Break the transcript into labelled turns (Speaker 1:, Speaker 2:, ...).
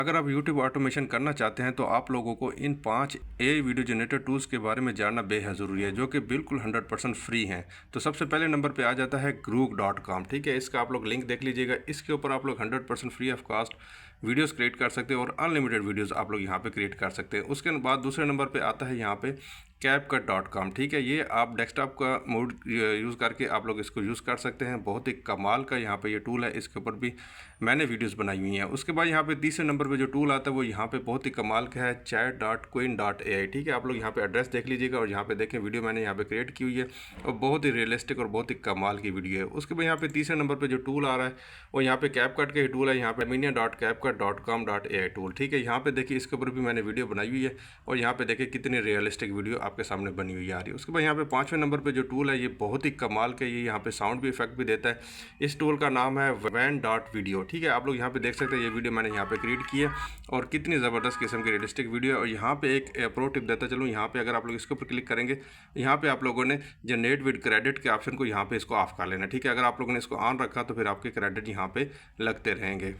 Speaker 1: अगर आप YouTube automation करना चाहते हैं तो आप लोगों को इन 5 AI वीडियो जनरेटर टूल्स के बारे में जानना बेहद ज़रूरी है, जो कि बिल्कुल 100% फ्री हैं। तो सबसे पहले नंबर पे आ जाता है Grook.com। ठीक है, इसका आप लोग लिंक देख लीजिएगा। इसके ऊपर आप लोग 100% free of cost videos create कर सकते हैं और अनलिमिटेड वीडियोस आप लोग यहाँ पे क्रिएट कर सकते हैं। उसके बाद दूसरे नंबर पे आता है यहाँ पे CapCut.com। ठीक है, ये आप डेस्कटॉप का मोड यूज़ करके आप लोग इसको यूज़ कर सकते हैं। बहुत ही कमाल का यहाँ पे ये टूल है, इसके ऊपर भी मैंने वीडियोस बनाई हुई हैं। उसके बाद यहाँ पे तीसरे नंबर पे जो टूल आता है वो यहाँ पे बहुत ही कमाल का है, chat.queen.ai। ठीक है, आप लोग यहाँ पे एड्रेस देख लीजिएगा और यहाँ पे देखें वीडियो मैंने यहाँ पे क्रिएट की हुई है और बहुत ही रियलिस्टिक और बहुत ही कमाल की वीडियो है। उसके बाद यहाँ पे तीसरे नंबर पर जो टूल आ रहा है वो यहाँ पे CapCut का ही टूल है, यहाँ पे minia.capcut.com.ai टूल। ठीक है, यहाँ पे देखिए इसके ऊपर भी मैंने वीडियो बनाई हुई है और यहाँ पे देखिए कितनी रियलिस्टिक वीडियो आपके सामने बनी हुई आ रही है। उसके बाद यहाँ पे पाँचवें नंबर पे जो टूल है ये बहुत ही कमाल का, ये यहाँ पे साउंड भी इफेक्ट भी देता है। इस टूल का नाम है Van.video। ठीक है, आप लोग यहाँ पे देख सकते हैं ये वीडियो मैंने यहाँ पे क्रिएट की है और कितनी ज़बरदस्त किस्म की रियलिस्टिक वीडियो है। और यहाँ पे एक प्रो टिप देता चलूँ, यहाँ पे अगर आप लोग इसके ऊपर क्लिक करेंगे, यहाँ पे आप लोगों ने जनरेट विद क्रेडिट के ऑप्शन को यहाँ पे इसको ऑफ कर लेना। ठीक है, अगर आप लोगों ने इसको ऑन रखा तो फिर आपके क्रेडिट यहाँ पे लगते रहेंगे।